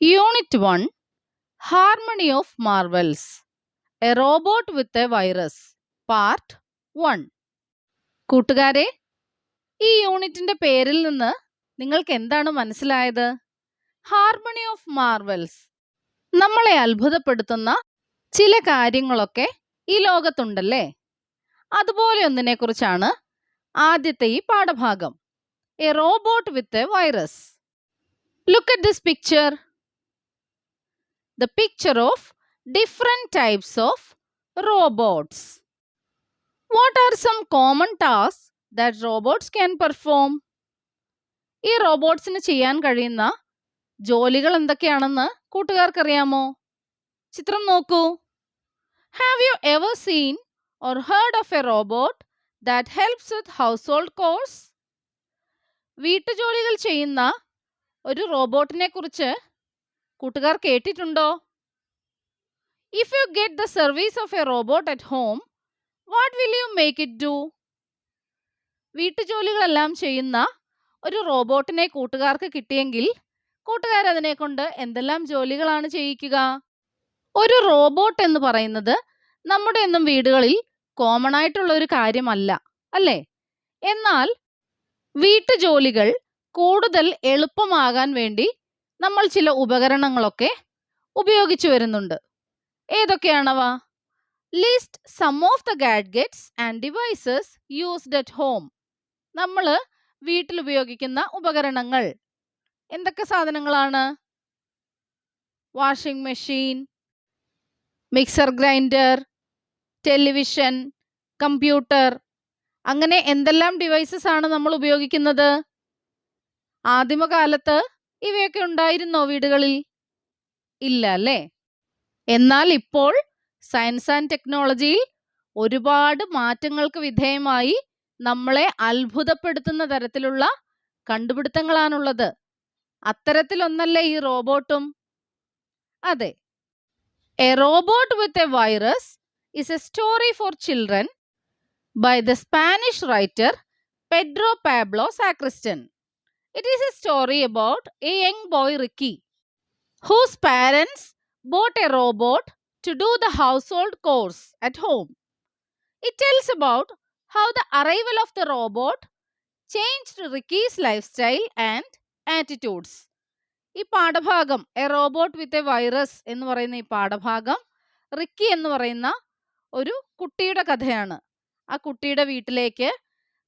Unit 1 Harmony of Marvels A Robot with a Virus Part 1 കൂട്ടുകാരെ, ഈ യൂണിറ്റിന്റെ പേരിൽ നിന്ന് നിങ്ങൾക്ക് എന്താണ് മനസ്സിലായത്? ഹാർമണി ഓഫ് മാർവൽസ്, നമ്മളെ അത്ഭുതപ്പെടുത്തുന്ന ചില കാര്യങ്ങളൊക്കെ ഈ ലോകത്തുണ്ടല്ലേ? അതുപോലെ ഒന്നിനെ കുറിച്ചാണ് ആദ്യത്തെ ഈ പാഠഭാഗം. A robot with a virus. Look at this picture. The picture of different types of robots. What are some common tasks that robots can perform? ഈ റോബോട്ട്സിന് ചെയ്യാൻ കഴിയുന്ന ജോലികൾ എന്തൊക്കെയാണെന്ന് കൂട്ടുകാർക്കറിയാമോ? ചിത്രം നോക്കൂ. Have you ever seen or heard of a robot that helps with household chores? വീട്ടുജോലികൾ ചെയ്യുന്ന ഒരു റോബോട്ടിനെ കുറിച്ച് കൂട്ടുകാർ കേട്ടിട്ടുണ്ടോ? If you get the service of a robot at home, what will you make it do? വീട്ടുജോലികളെല്ലാം ചെയ്യുന്ന ഒരു റോബോട്ടിനെ കൂട്ടുകാർക്ക് കിട്ടിയെങ്കിൽ കൂട്ടുകാർ അതിനെ കൊണ്ട് എന്തെല്ലാം ജോലികളാണ് ചെയ്യിക്കുക? ഒരു റോബോട്ട് എന്ന് പറയുന്നത് നമ്മുടെ ഒന്നും വീടുകളിൽ കോമൺ ആയിട്ടുള്ള ഒരു കാര്യമല്ല, അല്ലേ? എന്നാൽ വീട്ടുജോലികൾ കൂടുതൽ എളുപ്പമാകാൻ വേണ്ടി നമ്മൾ ചില ഉപകരണങ്ങളൊക്കെ ഉപയോഗിച്ചു വരുന്നുണ്ട്. ഏതൊക്കെയാണവ? List some of the gadgets and devices used at home. നമ്മൾ വീട്ടിൽ ഉപയോഗിക്കുന്ന ഉപകരണങ്ങൾ എന്തൊക്കെ സാധനങ്ങളാണ്? Washing machine, mixer grinder, television, computer, അങ്ങനെ എന്തെല്ലാം ഡിവൈസസ് ആണ് നമ്മൾ ഉപയോഗിക്കുന്നത്? ആദിമകാലത്ത് ഇവയൊക്കെ ഉണ്ടായിരുന്നോ വീടുകളിൽ? ഇല്ല അല്ലേ? എന്നാൽ ഇപ്പോൾ സയൻസ് ആൻഡ് ടെക്നോളജിയിൽ ഒരുപാട് മാറ്റങ്ങൾക്ക് വിധേയമായി നമ്മളെ അത്ഭുതപ്പെടുത്തുന്ന തരത്തിലുള്ള കണ്ടുപിടുത്തങ്ങളാണുള്ളത്. അത്തരത്തിലൊന്നല്ലേ ഈ റോബോട്ടും? അതെ. A robot with a virus is a story for children by the Spanish writer Pedro Pablo Sacristan. It is a story about a young boy Ricky, whose parents bought a robot to do the household chores at home. It tells about how the arrival of the robot changed Ricky's lifestyle and attitudes. ഈ പാഠഭാഗം A robot with a virus എന്ന് പറയുന്ന ഈ പാഠഭാഗം Ricky എന്ന് പറയുന്ന ഒരു കുട്ടിയുടെ കഥയാണ്. ആ കുട്ടിയുടെ വീട്ടിലേക്ക്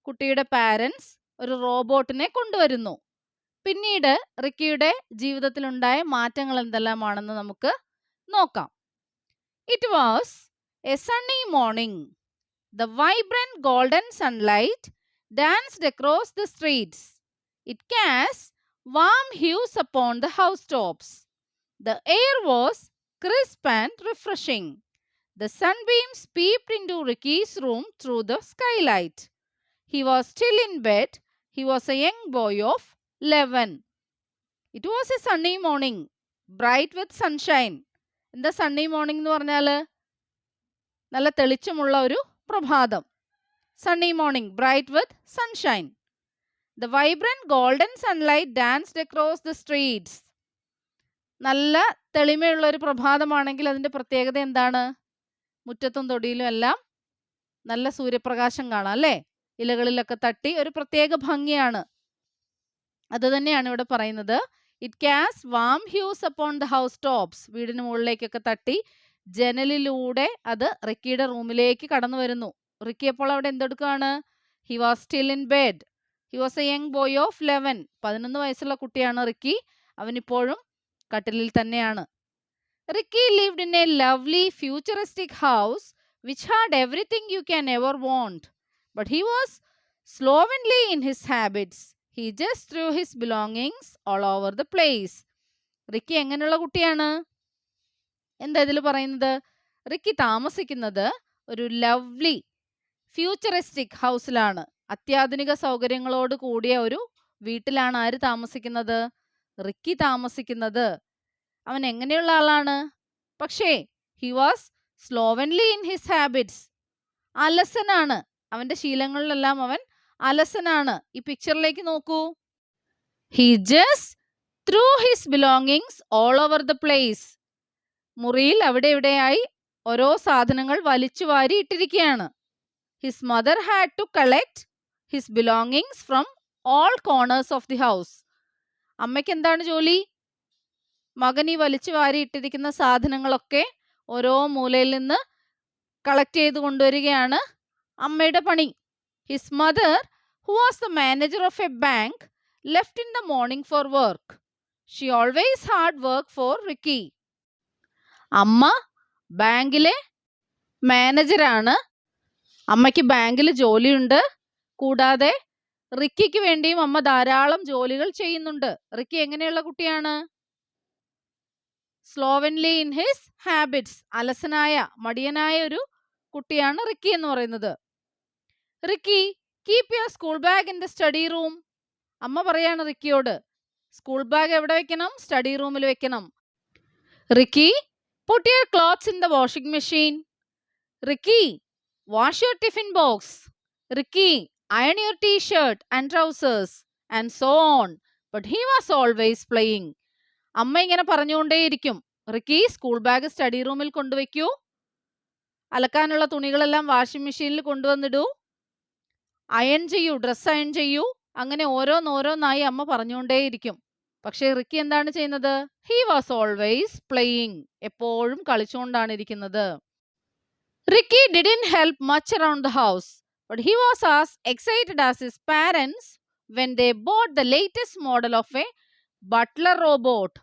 കുട്ടിയുടെ പാരൻസ് ഒരു റോബോട്ടിനെ കൊണ്ടുവരുന്നു. പിന്നീട് റിക്കിയുടെ ജീവിതത്തിലുണ്ടായ മാറ്റങ്ങൾ എന്തെല്ലാമാണെന്ന് നമുക്ക് നോക്കാം. It was a sunny morning. The vibrant golden sunlight danced across the streets. It cast warm hues upon the house tops. The air was crisp and refreshing. The sunbeams peeped into Ricky's room through the skylight. He was still in bed. He was a young boy of 11. It was a sunny morning, bright with sunshine. എന്താ Sunny morning എന്ന് പറഞ്ഞാൽ? നല്ല തെളിച്ചമുള്ള ഒരു പ്രഭാതം. Sunny morning, bright with sunshine. The vibrant golden sunlight danced across the streets. നല്ല തെളിമയുള്ള ഒരു പ്രഭാതമാണെങ്കിൽ അതിൻ്റെ പ്രത്യേകത എന്താണ്? മുറ്റത്തും തൊടിയിലും എല്ലാം നല്ല സൂര്യപ്രകാശം കാണാം, അല്ലേ? ഇലകളിലൊക്കെ തട്ടി ഒരു പ്രത്യേക ഭംഗിയാണ്. അത് തന്നെയാണ് ഇവിടെ പറയുന്നത്. It cast warm hues upon the house tops. വീടിന് മുകളിലേക്കൊക്കെ തട്ടി ജനലിലൂടെ അത് റിക്കിയുടെ റൂമിലേക്ക് കടന്നു വരുന്നു. റിക്കി അപ്പോൾ അവിടെ എന്തെടുക്കുകയാണ്? He was still in bed. He was a young boy of 11. 11 വയസ്സുള്ള കുട്ടിയാണ് റിക്കി. അവനിപ്പോഴും കട്ടിലിൽ തന്നെയാണ്. Ricky lived in a lovely futuristic house which had everything you can ever want. But he was slovenly in his habits. He just threw his belongings all over the place. Ricky എങ്ങനെയുള്ള കുട്ടിയാണ്? എന്താ ഇതിൽ പറയുന്നത്? Ricky താമസിക്കുന്നത് ഒരു lovely futuristic ഹൗസിലാണ്. അത്യാധുനിക സൗകര്യങ്ങളോട് കൂടിയ ഒരു വീട്ടിലാണ് ആര് താമസിക്കുന്നത്? റിക്കി താമസിക്കുന്നത്. അവൻ എങ്ങനെയുള്ള ആളാണ്? പക്ഷേ he was slovenly in his habits. അലസനാണ്. അവന്റെ ശീലങ്ങളിലെല്ലാം അവൻ അലസനാണ്. ഈ പിക്ചറിലേക്ക് നോക്കൂ. He just threw his belongings all over the place. മുറിയിൽ അവിടെ ഇവിടെയായി ഓരോ സാധനങ്ങൾ വലിച്ചു വാരി ഇട്ടിരിക്കുകയാണ്. His mother had to collect his belongings from all corners of the house. അമ്മയ്ക്ക് എന്താണ് ജോലി? മകൻ ഈ വലിച്ചു വാരി ഇട്ടിരിക്കുന്ന സാധനങ്ങളൊക്കെ ഓരോ മൂലയിൽ നിന്ന് കളക്ട് ചെയ്ത് കൊണ്ടുവരികയാണ് അമ്മയുടെ പണി. His mother, who was the manager of A bank, left in the morning four work. She always hard work for Ricky. അമ്മ ബാങ്കിലെ മാനേജറാണ്. അമ്മയ്ക്ക് ബാങ്കിൽ ജോലിയുണ്ട്. കൂടാതെ റിക്കിക്ക് വേണ്ടിയും അമ്മ ധാരാളം ജോലികൾ ചെയ്യുന്നുണ്ട്. റിക്കി എങ്ങനെയുള്ള കുട്ടിയാണ്? സ്ലോവൻലി ഇൻ ഹിസ് ഹാബിറ്റ്സ്. അലസനായ മടിയനായ ഒരു കുട്ടിയാണ് റിക്കി എന്ന് പറയുന്നത്. Ricky, keep your school bag in the study room. അമ്മ പറയാണ് റിക്കിയോട്, സ്കൂൾ ബാഗ് എവിടെ വെക്കണം? സ്റ്റഡി റൂമിൽ വെക്കണം. Ricky, put your clothes in the washing machine. Ricky, wash your tiffin box. Ricky, iron your t-shirt and trousers, and so on. But he was always playing. അമ്മ ഇങ്ങനെ പറഞ്ഞുകൊണ്ടേയിരിക്കും, Ricky school bag study റൂമിൽ കൊണ്ടുവയ്ക്കൂ, അലക്കാനുള്ള തുണികളെല്ലാം washing മെഷീനിൽ കൊണ്ടുവന്നിടൂ, iron ചെയ്യൂ, dress iron ചെയ്യൂ. അങ്ങനെ ഓരോന്നോരോന്നായി അമ്മ പറഞ്ഞുകൊണ്ടേയിരിക്കും. പക്ഷേ റിക്കി എന്താണ് ചെയ്യുന്നത്? He was always playing. എപ്പോഴും കളിച്ചുകൊണ്ടാണ് ഇരിക്കുന്നത്. Ricky didn't help much around the house, but he was as excited as his parents when they boat the latest model of A butler robot.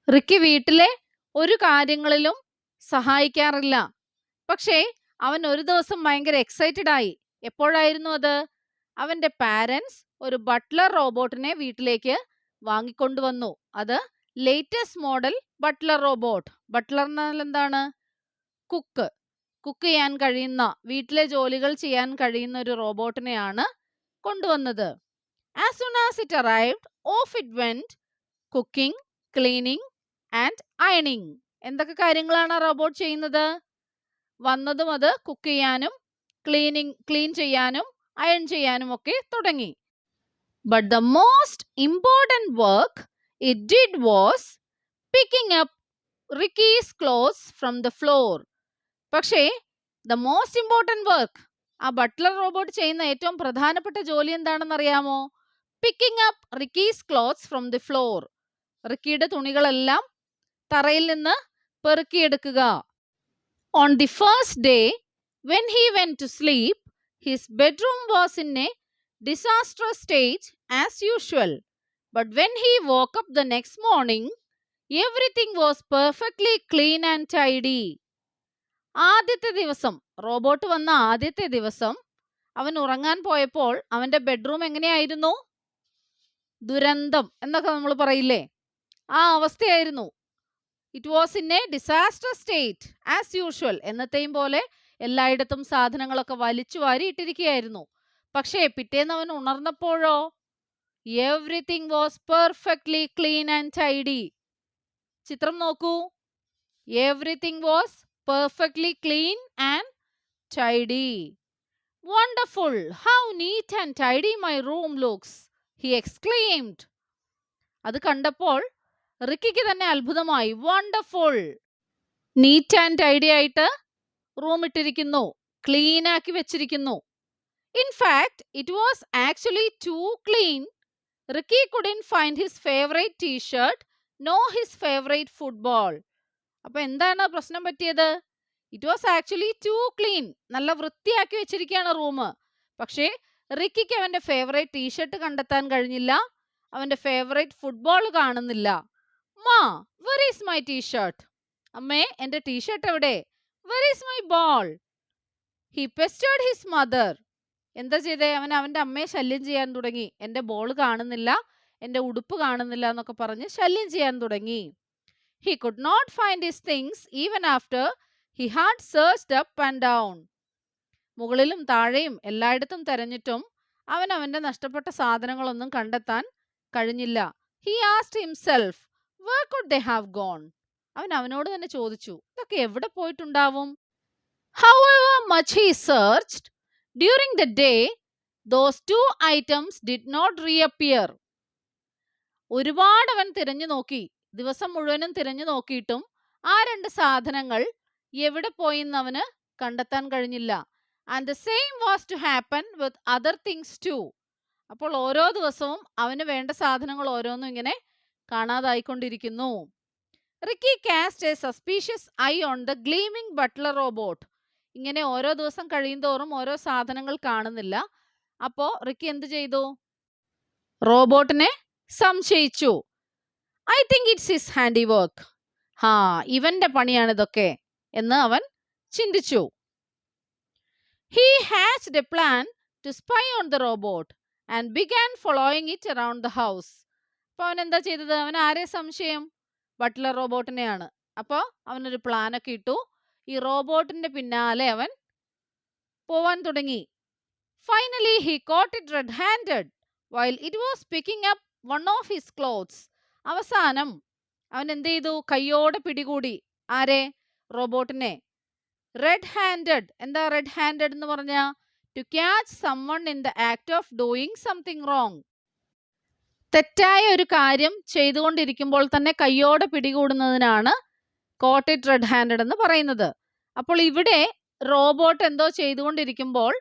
Ricky വീട്ടിലെ ഒരു കാര്യങ്ങളിലും സഹായിക്കാറില്ല. പക്ഷേ അവൻ ഒരു ദിവസം ഭയങ്കര എക്സൈറ്റഡ് ആയി. എപ്പോഴായിരുന്നു അത്? അവന്റെ പാരന്റ്സ് ഒരു ബട്ട്ലർ റോബോട്ടിനെ വീട്ടിലേക്ക് വാങ്ങിക്കൊണ്ടുവന്നു. അത് latest model butler robot. Butler എന്നാൽ എന്താണ്? കുക്ക് ചെയ്യാൻ കഴിയുന്ന, വീട്ടിലെ ജോലികൾ ചെയ്യാൻ കഴിയുന്ന ഒരു റോബോട്ടിനെയാണ് കൊണ്ടുവന്നത്. As soon as it arrived, off it went, cooking, cleaning and അയണിങ്. എന്തൊക്കെ കാര്യങ്ങളാണ് ആ റോബോട്ട് ചെയ്യുന്നത്? വന്നതും അത് കുക്ക് ചെയ്യാനും ക്ലീൻ ചെയ്യാനും അയൺ ചെയ്യാനും ഒക്കെ തുടങ്ങി. But the most important work it did was picking up Ricky's clothes from the floor. പക്ഷേ the most important work, ആ ബട്ട്ലർ റോബോട്ട് ചെയ്യുന്ന ഏറ്റവും പ്രധാനപ്പെട്ട ജോലി എന്താണെന്ന് അറിയാമോ? Picking up Ricky's clothes from the floor. റിക്കിയുടെ തുണികളെല്ലാം തറയിൽ നിന്ന് പെറുക്കിയെടുക്കുക. On the first day, when he went to sleep, his bedroom was in a disastrous state as usual. But when he woke up the next morning, everything was perfectly clean and tidy. ആദ്യത്തെ ദിവസം, robot വന്ന ആദ്യത്തെ ദിവസം, അവൻ ഉറങ്ങാൻ പോയപ്പോൾ അവന്റെ bedroom എങ്ങനെയായിരുന്നു? ദുരന്തം എന്നൊക്കെ നമ്മൾ പറയില്ലേ, ആ അവസ്ഥയായിരുന്നു. It was in a disaster state as usual. എന്നത്തെയും പോലെ എല്ലായിടത്തും സാധനങ്ങളൊക്കെ വലിച്ചു വാരി ഇട്ടിരിക്കുകയായിരുന്നു. പക്ഷേ പിറ്റേന്ന് അവൻ ഉണർന്നപ്പോഴോ, everything was perfectly clean and tidy. ചിത്രം നോക്കൂ. Everything was perfectly clean and tidy. Wonderful, how neat and tidy my room looks, he exclaimed. അത് കണ്ടപ്പോൾ റിക്കിക്ക് തന്നെ അത്ഭുതമായി. വണ്ടർഫുൾ, നീറ്റ് ആൻഡ് ടൈഡി ആയിട്ട് റൂം ഇട്ടിരിക്കുന്നു, ക്ലീൻ ആക്കി വെച്ചിരിക്കുന്നു. In fact, it was actually too clean. Ricky couldn't find his favorite t-shirt, nor his favorite football. അപ്പോൾ എന്താണ് പ്രശ്നം പറ്റിയത്? It was actually too clean. നല്ല വൃത്തിയാക്കി വെച്ചിരിക്കുകയാണ് റൂം. പക്ഷേ റിക്കിക്ക് അവന്റെ ഫേവറേറ്റ് ടീഷർട്ട് കണ്ടെത്താൻ കഴിഞ്ഞില്ല, അവന്റെ ഫേവറേറ്റ് ഫുട്ബോൾ കാണുന്നില്ല. മാ, വെർ ഈസ് മൈ ടീഷർട്ട്? അമ്മേ, എന്റെ ടീഷർട്ട് എവിടെ? Where is my ball? He pestered his mother. എന്താ ചെയ്തേ? അവൻ അവന്റെ അമ്മയെ ശല്യം ചെയ്യാൻ തുടങ്ങി. എന്റെ ബോൾ കാണുന്നില്ല, എന്റെ ഉടുപ്പ് കാണുന്നില്ല എന്നൊക്കെ പറഞ്ഞ് ശല്യം ചെയ്യാൻ തുടങ്ങി. He could not find his things even after he had searched up and down. മുകളിലും താഴെയും എല്ലായിടത്തും തെരഞ്ഞിട്ടും അവൻ അവന്റെ നഷ്ടപ്പെട്ട സാധനങ്ങളൊന്നും കണ്ടെത്താൻ കഴിഞ്ഞില്ല. He asked himself, where could they have gone? അവൻ അവനോട് തന്നെ ചോദിച്ചു, ഇതൊക്കെ എവിടെ പോയിട്ടുണ്ടാവും? However much he searched, during the day, those two items did not reappear. ഒരുപാട് അവൻ തിരഞ്ഞു നോക്കി, ദിവസം മുഴുവനും തിരഞ്ഞു നോക്കിയിട്ടും ആ 2 സാധനങ്ങൾ എവിടെ പോയിന്ന് അവന് കണ്ടെത്താൻ കഴിഞ്ഞില്ല. And the same was to happen with other things too. അപ്പോൾ ഓരോ ദിവസവും അവന് വേണ്ട സാധനങ്ങൾ ഓരോന്നും ഇങ്ങനെ കാണാതായിക്കൊണ്ടിരിക്കുന്നു. Ricky cast a suspicious eye on the gleaming butler robot. ഇങ്ങനെ ഓരോ ദിവസം കഴിയുന്തോറും ഓരോ സാധനങ്ങൾ കാണുന്നില്ല. അപ്പോ റിക്കി എന്ത് ചെയ്തു? റോബോട്ടിനെ സംശയിച്ചു. I think it's his handy work. ഇവന്റെ പണിയാണ് ഇതൊക്കെ എന്ന് അവൻ ചിന്തിച്ചു. He hatched a plan to spy on the robot and began following it around the house. അപ്പോൾ അവൻ എന്താ ചെയ്തത്? അവൻ ആരെ സംശയം? ബട്ട്ലർ റോബോട്ടിനെയാണ്. അപ്പോൾ അവനൊരു പ്ലാനൊക്കെ ഇട്ടു. ഈ റോബോട്ടിന്റെ പിന്നാലെ അവൻ പോവാൻ തുടങ്ങി. Finally he caught it red handed while it was picking up one of his clothes. അവസാനം അവൻ എന്ത് ചെയ്തു? കയ്യോടെ പിടികൂടി. ആരെ? റോബോട്ടിനെ. Red handed. എന്താ റെഡ് ഹാൻഡഡ് എന്ന് പറഞ്ഞ? To catch someone in the act of doing something wrong. തെറ്റായ ഒരു കാര്യം ചെയ്തുകൊണ്ടിരിക്കുമ്പോൾ തന്നെ കയ്യോടെ പിടികൂടുന്നതിനാണ് കോട്ട് ഇറ്റ് റെഡ് ഹാൻഡഡ് എന്ന് പറയുന്നത്. അപ്പോൾ ഇവിടെ റോബോട്ട് എന്തോ ചെയ്തുകൊണ്ടിരിക്കുമ്പോൾ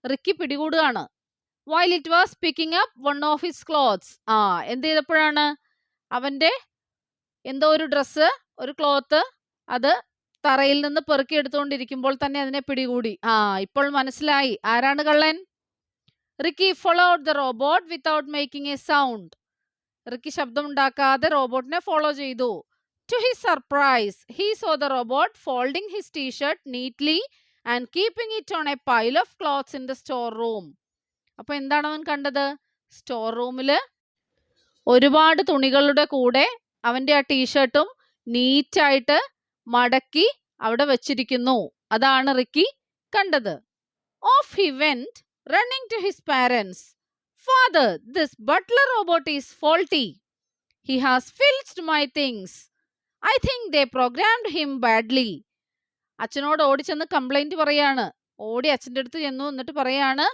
റിക്കി പിടികൂടുകയാണ്. While it was picking up one of his clothes. എന്ത് ചെയ്തപ്പോഴാണ്? അവന്റെ എന്തോ ഒരു ഡ്രസ്സ്, ഒരു ക്ലോത്ത്, അത് തറയിൽ നിന്ന് പെറുക്കി എടുത്തുകൊണ്ടിരിക്കുമ്പോൾ തന്നെ അതിനെ പിടികൂടി. ഇപ്പോൾ മനസ്സിലായി ആരാണ് കള്ളൻ. Ricky followed the robot without making a sound. Ricky ശബ്ദമുണ്ടാക്കാതെ റോബോട്ടിനെ ഫോളോ ചെയ്തു. To his surprise he saw the robot folding his t shirt neatly and keeping it on a pile of clothes in the store room. അപ്പൊ എന്താണ് അവൻ കണ്ടത്? Store റൂമില് ഒരുപാട് തുണികളുടെ കൂടെ അവന്റെ ആ ടീഷർട്ടും നീറ്റായിട്ട് മടക്കി അവിടെ വെച്ചിരിക്കുന്നു. അതാണ് റിക്കി കണ്ടത്. Of he went running to his parents. Father, this butler robot is faulty. He has filched my things. I think they programmed him badly. അച്ഛനോട് ഓടി ചെന്ന് കംപ്ലൈന്റ് പറയാണ്. ഓടി അച്ഛൻ്റെ അടുത്ത് ചെന്നു. എന്നിട്ട് പറയാണ്,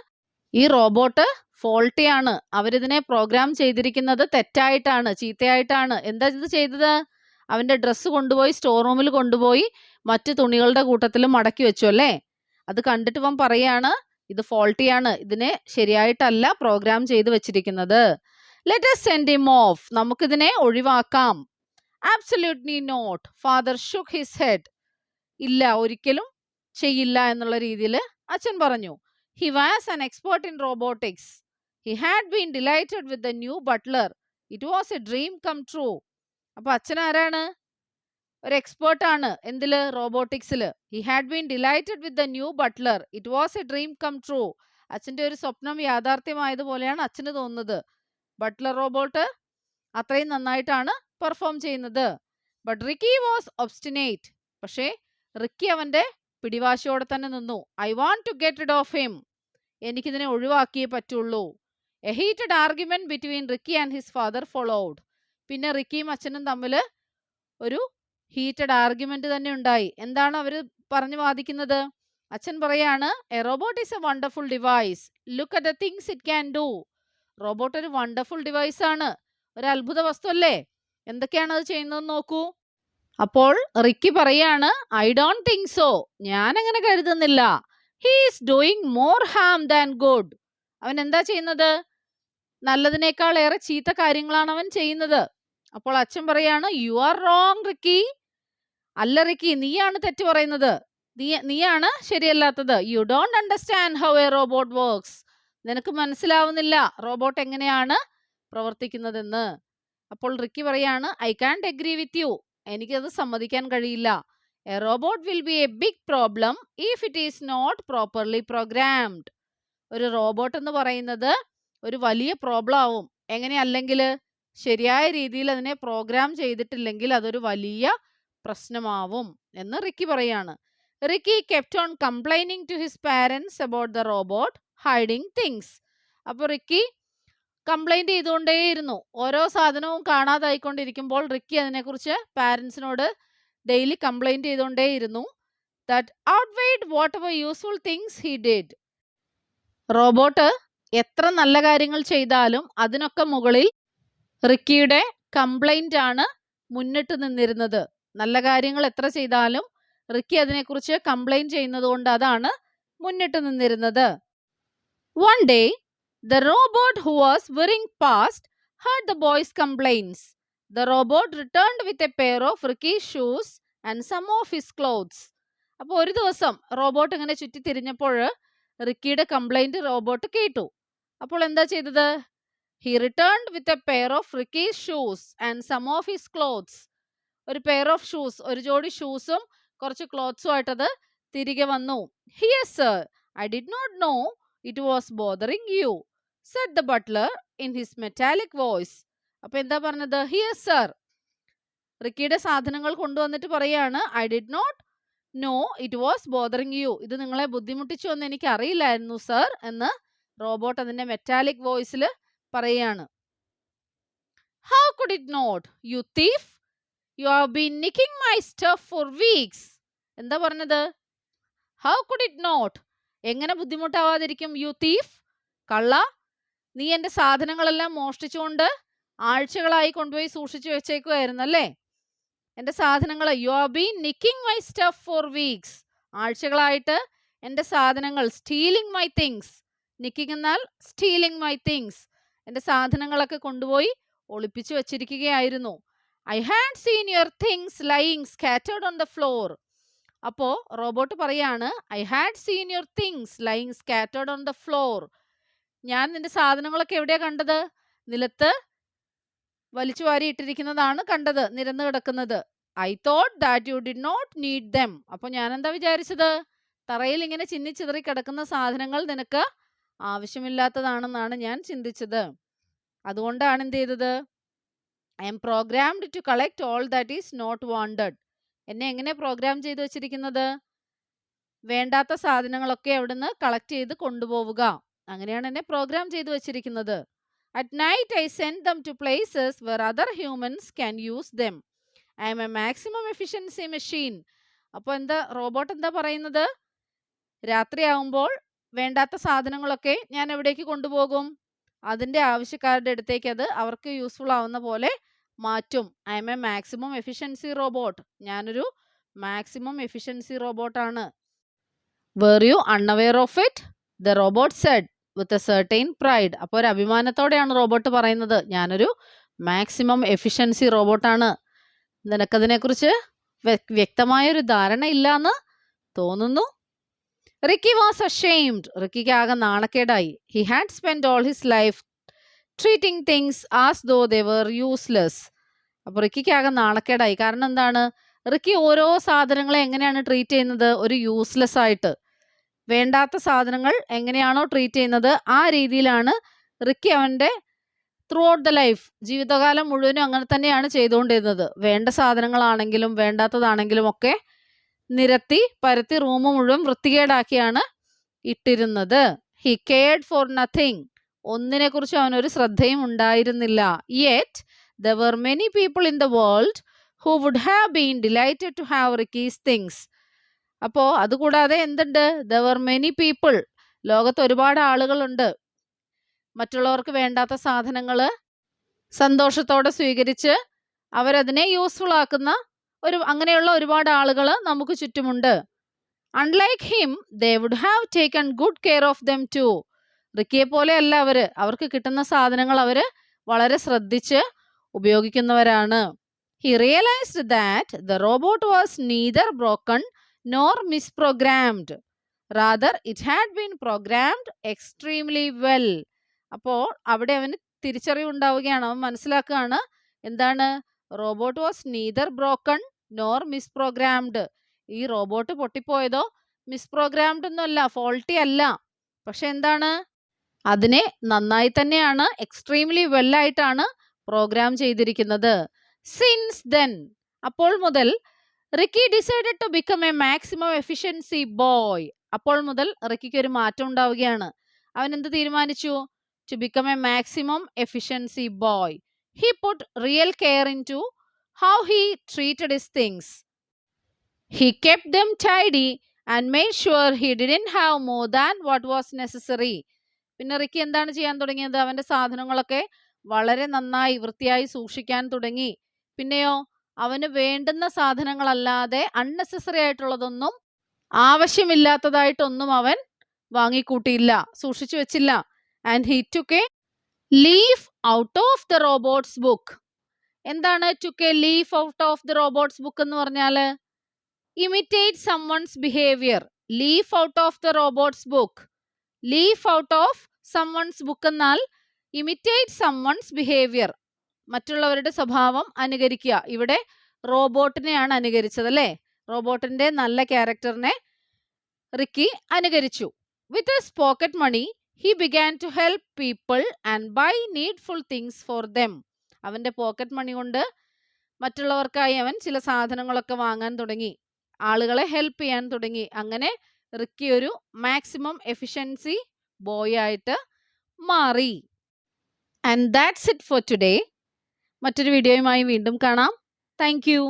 ഈ റോബോട്ട് ഫോൾട്ടിയാണ്, അവരിതിനെ പ്രോഗ്രാം ചെയ്തിരിക്കുന്നത് തെറ്റായിട്ടാണ്, ചീത്തയായിട്ടാണ്. എന്താ ഇത് ചെയ്തത്? അവന്റെ ഡ്രസ്സ് കൊണ്ടുപോയി സ്റ്റോർ റൂമിൽ കൊണ്ടുപോയി മറ്റു തുണികളുടെ കൂട്ടത്തിൽ മടക്കി വെച്ചു അല്ലേ? അത് കണ്ടിട്ട് ഇവൻ പറയാണ്, ഇത് ഫോൾട്ടിയാണ്, ഇതിനെ ശരിയായിട്ടല്ല പ്രോഗ്രാം ചെയ്ത് വെച്ചിരിക്കുന്നത്. Let us send him off. നമുക്കിതിനെ ഒഴിവാക്കാം. Absolutely not. Father shook his head. ഇല്ല, ഒരിക്കലും ചെയ്യില്ല എന്നുള്ള രീതിയിൽ അച്ഛൻ പറഞ്ഞു. He was an expert in robotics. He had been delighted with the new butler. It was a dream come true. അപ്പൊ അച്ഛൻ ആരാണ്? ഒരു എക്സ്പേർട്ട് ആണ്. എന്തില്? റോബോട്ടിക്സില്. He had been delighted with the new butler. It was a dream come true. അച്ഛൻ്റെ ഒരു സ്വപ്നം യാഥാർത്ഥ്യമായതുപോലെയാണ് അച്ഛന് തോന്നുന്നത്. ബട്ട്ലർ റോബോട്ട് അത്രയും നന്നായിട്ടാണ് പെർഫോം ചെയ്യുന്നത്. But Ricky was obstinate. പക്ഷേ റിക്കി അവന്റെ പിടിവാശിയോടെ തന്നെ നിന്നു. I want to get rid of him. എനിക്കിതിനെ ഒഴിവാക്കിയേ പറ്റുള്ളൂ. A heated argument between Ricky and his father followed. പിന്നെ റിക്കിയും അച്ഛനും തമ്മിൽ ഒരു ഹീറ്റഡ് ആർഗ്യുമെന്റ് തന്നെ ഉണ്ടായി. എന്താണ് അവര് പറഞ്ഞു വാദിക്കുന്നത്? അച്ഛൻ പറയാണ്, A robot is A wonderful device. Look at the things it can do. Robot ഒരു വണ്ടർഫുൾ ഡിവൈസ് ആണ്, ഒരു അത്ഭുത വസ്തു അല്ലേ? എന്തൊക്കെയാണ് അത് ചെയ്യുന്നതെന്ന് നോക്കൂ. അപ്പോൾ റിക്കി പറയാണ്, ഐ ഡോണ്ട് തിങ്ക് സോ. ഞാൻ അങ്ങനെ കരുതുന്നില്ല. He is doing more Ham than good. അവൻ എന്താ ചെയ്യുന്നത്? നല്ലതിനേക്കാൾ ഏറെ ചീത്ത കാര്യങ്ങളാണ് അവൻ ചെയ്യുന്നത്. അപ്പോൾ അച്ഛൻ പറയാണ്, യു ആർ റോങ് റിക്കി. അല്ല റിക്കി, നീയാണ് തെറ്റ് പറയുന്നത്, നീയാണ് ശരിയല്ലാത്തത്. You don't understand how a robot works. നിനക്ക് മനസ്സിലാവുന്നില്ല റോബോട്ട് എങ്ങനെയാണ് പ്രവർത്തിക്കുന്നതെന്ന്. അപ്പോൾ റിക്കി പറയാണ്, I can't agree with you. എനിക്കത് സമ്മതിക്കാൻ കഴിയില്ല. A robot will be a big problem if it is not properly programmed. ഒരു റോബോട്ട് എന്ന് പറയുന്നത് ഒരു വലിയ പ്രോബ്ലം ആവും. എങ്ങനെയല്ലെങ്കിൽ ശരിയായ രീതിയിൽ അതിനെ പ്രോഗ്രാം ചെയ്തിട്ടില്ലെങ്കിൽ അതൊരു വലിയ പ്രശ്നമാവും എന്ന് റിക്കി പറയാണ്. Ricky kept on complaining to his parents about the robot hiding things. അപ്പോൾ റിക്കി കംപ്ലൈന്റ് ചെയ്തുകൊണ്ടേയിരുന്നു. ഓരോ സാധനവും കാണാതായിക്കൊണ്ടിരിക്കുമ്പോൾ റിക്കി അതിനെക്കുറിച്ച് പാരൻസിനോട് ഡെയിലി കംപ്ലൈന്റ് ചെയ്തുകൊണ്ടേയിരുന്നു. That outweighed whatever useful things he did. Robot എത്ര നല്ല കാര്യങ്ങൾ ചെയ്താലും അതിനൊക്കെ മുകളിൽ റിക്കിയുടെ കംപ്ലൈന്റ് ആണ് മുന്നിട്ട് നിന്നിരുന്നത്. നല്ല കാര്യങ്ങൾ എത്ര ചെയ്താലും റിക്കി അതിനെക്കുറിച്ച് കംപ്ലൈന്റ് ചെയ്യുന്നത് കൊണ്ട് അതാണ് മുന്നിട്ട് നിന്നിരുന്നത്. One day, the robot who was whirring past heard the boys' complaints. The robot returned with a pair of Ricky's shoes and some of his clothes. അപ്പോൾ ഒരു ദിവസം റോബോട്ട് ഇങ്ങനെ ചുറ്റി തിരിഞ്ഞപ്പോൾ റിക്കിയുടെ കംപ്ലൈന്റ് റോബോട്ട് കേട്ടു. അപ്പോൾ എന്താ ചെയ്തത്? He returned with a pair of Ricky's shoes and some of his clothes. ഒരു പെയർ ഓഫ് ഷൂസ്, ഒരു ജോഡി ഷൂസും കുറച്ച് ക്ലോത്ത്സും ആയിട്ടത് തിരികെ വന്നു. Yes sir, I did not know it was bothering you, said the butler in his metallic voice. അപ്പൊ എന്താ പറഞ്ഞത്? Yes sir. റിക്കിയുടെ സാധനങ്ങൾ കൊണ്ടുവന്നിട്ട് പറയാണ്, I did not know it was bothering you. ഇത് നിങ്ങളെ ബുദ്ധിമുട്ടിച്ചു എന്ന് എനിക്ക് അറിയില്ലായിരുന്നു സർ എന്ന് റോബോട്ട് അതിന്റെ മെറ്റാലിക് വോയിസിൽ പറയാണ്. How could it not? You thief! You have been nicking my stuff for weeks. എന്താ പറഞ്ഞത്? How could it not? എങ്ങനെ ബുദ്ധിമുട്ടാവാതിരിക്കും? യു തീഫ്, കള്ള, നീ എൻ്റെ സാധനങ്ങളെല്ലാം മോഷ്ടിച്ചുകൊണ്ട് ആഴ്ചകളായി കൊണ്ടുപോയി സൂക്ഷിച്ചു വെച്ചേക്കുമായിരുന്നു അല്ലേ? എൻ്റെ സാധനങ്ങൾ, you are been nicking my stuff for weeks, ആഴ്ചകളായിട്ട് എൻ്റെ സാധനങ്ങൾ, സ്റ്റീലിംഗ് മൈ തിങ്സ്, നിക്കിംഗ് എന്നാൽ സ്റ്റീലിംഗ് മൈ തിങ്സ്, എൻ്റെ സാധനങ്ങളൊക്കെ കൊണ്ടുപോയി ഒളിപ്പിച്ചു വച്ചിരിക്കുകയായിരുന്നു. I had seen your things lying scattered on the floor. അപ്പോൾ റോബോട്ട് പറയാണ്, I had seen your things lying scattered on the floor. ഞാൻ നിന്റെ സാധനങ്ങളൊക്കെ എവിടെയാ കണ്ടത്? നിലത്ത് വലിച്ചു വാരിയിട്ടിരിക്കുന്നതാണ് കണ്ടത്, നിരന്ന് കിടക്കുന്നത്. I thought that you did not need them. അപ്പോൾ ഞാൻ എന്താ വിചാരിച്ചത്? തറയിൽ ഇങ്ങനെ ചിന്നിച്ചിതറി കിടക്കുന്ന സാധനങ്ങൾ നിനക്ക് ആവശ്യമില്ലാത്തതാണെന്നാണ് ഞാൻ ചിന്തിച്ചത്. അതുകൊണ്ടാണ് എന്ത് ചെയ്തത്? I am programmed to collect all that is not wanted. എന്നെ എങ്ങനെ പ്രോഗ്രാം ചെയ്ത് വെച്ചിരിക്കുന്നത്? വേണ്ടാത്ത സാധനങ്ങളൊക്കെ അവിടുന്ന് കളക്ട് ചെയ്ത് കൊണ്ടുപോവുക. അങ്ങനെയാണ് എന്നെ പ്രോഗ്രാം ചെയ്ത് വെച്ചിരിക്കുന്നത്. At night I send them to places where other humans can use them. I am a maximum efficiency machine. അപ്പോൾ എന്താ റോബോട്ട് എന്താ പറയുന്നത്? രാത്രിയാവുമ്പോൾ വേണ്ടാത്ത സാധനങ്ങളൊക്കെ ഞാൻ എവിടേക്ക് കൊണ്ടുപോകും? അതിൻ്റെ ആവശ്യക്കാരുടെ അടുത്തേക്ക് അത് അവർക്ക് യൂസ്ഫുൾ ആവുന്ന പോലെ മാറ്റും. I'm a maximum efficiency robot. ഞാനൊരു മാക്സിമം എഫിഷ്യൻസി റോബോട്ടാണ്. Were you unaware of it? The robot said with a certain pride. അപ്പോൾ ഒരു അഭിമാനത്തോടെയാണ് റോബോട്ട് പറയുന്നത്, ഞാനൊരു മാക്സിമം എഫിഷ്യൻസി റോബോട്ടാണ്. നിനക്കതിനെക്കുറിച്ച് വ്യക്തമായൊരു ധാരണ ഇല്ലാന്ന് തോന്നുന്നു. Ricky was ashamed. റിക്കിക്ക് ആകെ നാണക്കേടായി. He had spend all his life treating things as though they were useless. അപ്പോൾ റിക്കിക്ക് ആകെ നാണക്കേടായി. കാരണം എന്താണ്? റിക്കി ഓരോ സാധനങ്ങളെ എങ്ങനെയാണ് ട്രീറ്റ് ചെയ്യുന്നത്? ഒരു യൂസ്ലെസ് ആയിട്ട്. വേണ്ടാത്ത സാധനങ്ങൾ എങ്ങനെയാണോ ട്രീറ്റ് ചെയ്യുന്നത് ആ രീതിയിലാണ് റിക്കി അവൻ്റെ ത്രൂ ഔട്ട് ദ ലൈഫ്, ജീവിതകാലം മുഴുവനും അങ്ങനെ തന്നെയാണ് ചെയ്തുകൊണ്ടിരുന്നത്. വേണ്ട സാധനങ്ങളാണെങ്കിലും വേണ്ടാത്തതാണെങ്കിലും ഒക്കെ നിരത്തി പരത്തി റൂം മുഴുവൻ വൃത്തികേടാക്കിയാണ് ഇട്ടിരുന്നത്. He cared for nothing. ഒന്നിനെക്കുറിച്ച് അവനൊരു ശ്രദ്ധയും ഉണ്ടായിരുന്നില്ല. Yet there were many people in the world who would have been delighted to have Ricky's things. അപ്പോൾ അതുകൂടാതെ എന്തുണ്ട്? there were many people. ലോകത്ത് ഒരുപാട് ആളുകളുണ്ട് മറ്റുള്ളവർക്ക് വേണ്ടാത്ത സാധനങ്ങൾ സന്തോഷത്തോടെ സ്വീകരിച്ച് അവരതിനെ യൂസ്ഫുൾ ആക്കുന്ന അങ്ങനെയുള്ള ഒരുപാട് ആളുകൾ നമുക്ക് ചുറ്റുമുണ്ട്. Unlike him they would have taken good care of them too. റിക്കിയെ പോലെയല്ല അവർക്ക് കിട്ടുന്ന സാധനങ്ങൾ അവർ വളരെ ശ്രദ്ധിച്ച് ഉപയോഗിക്കുന്നവരാണ്. He realized that the robot was neither broken nor misprogrammed. Rather, it had been programmed extremely well. അപ്പോൾ അവിടെ അവന് തിരിച്ചറിവുണ്ടാവുകയാണ്. അവൻ മനസ്സിലാക്കുകയാണ് എന്താണ്? Robot was neither broken nor misprogrammed. ഈ റോബോട്ട് പൊട്ടിപ്പോയതോ മിസ്പ്രോഗ്രാംഡ് ഒന്നുമല്ല, ഫോൾട്ടി അല്ല. പക്ഷെ എന്താണ്? അതിനെ നന്നായി തന്നെയാണ്, എക്സ്ട്രീംലി വെല്ലായിട്ടാണ് പ്രോഗ്രാം ചെയ്തിരിക്കുന്നത്. സിൻസ് ദെൻ, അപ്പോൾ മുതൽ Ricky decided to become a maximum efficiency boy. അപ്പോൾ മുതൽ റിക്കിക്ക് ഒരു മാറ്റം ഉണ്ടാവുകയാണ്. അവൻ എന്ത് തീരുമാനിച്ചു? To become a maximum efficiency boy. He put real care in to how he treated his things. He kept them tidy and made sure he didn't have more than what was necessary. പിന്നെ Ricky എന്താണ് ചെയ്യാൻ തുടങ്ങിയത്? അവൻ്റെ സാധനങ്ങളൊക്കെ വളരെ നന്നായി വൃത്തിയായി സൂക്ഷിക്കാൻ തുടങ്ങി. പിന്നെയോ അവന് വേണ്ടുന്ന സാധനങ്ങളല്ലാതെ അൺനെസസറി ആയിട്ടുള്ളതൊന്നും ആവശ്യമില്ലാത്തതായിട്ടൊന്നും അവൻ വാങ്ങിക്കൂട്ടിയില്ല, സൂക്ഷിച്ചു വെച്ചില്ല. And he took a leaf out of the robot's book. എന്താണ് took a leaf out of the robot's book എന്ന് പറഞ്ഞാൽ? imitate someone's behavior. leaf out of the robot's book. leaf out of someone's book എന്നാൽ imitate someone's behavior. മറ്റുള്ളവരുടെ സ്വഭാവം അനുകരിക്കുക. ഇവിടെ റോബോട്ടിനെയാണ് അനുകരിച്ചത് അല്ലേ? റോബോട്ടിന്റെ നല്ല ക്യാരക്ടറിനെ റിക്കി അനുകരിച്ചു. With his pocket money, he began to help people and buy needful things for them. അവന്റെ pocket money കൊണ്ട് മറ്റുള്ളവർക്കായി അവൻ ചില സാധനങ്ങളൊക്കെ വാങ്ങാൻ തുടങ്ങി, ആളുകളെ ഹെൽപ്പ് ചെയ്യാൻ തുടങ്ങി. അങ്ങനെ റിക്കി ഒരു മാക്സിമം എഫിഷ്യൻസി ബോയ് ആയിട്ട് മാറി. And that's it for today. മറ്റൊരു വീഡിയോയുമായി വീണ്ടും കാണാം. Thank you.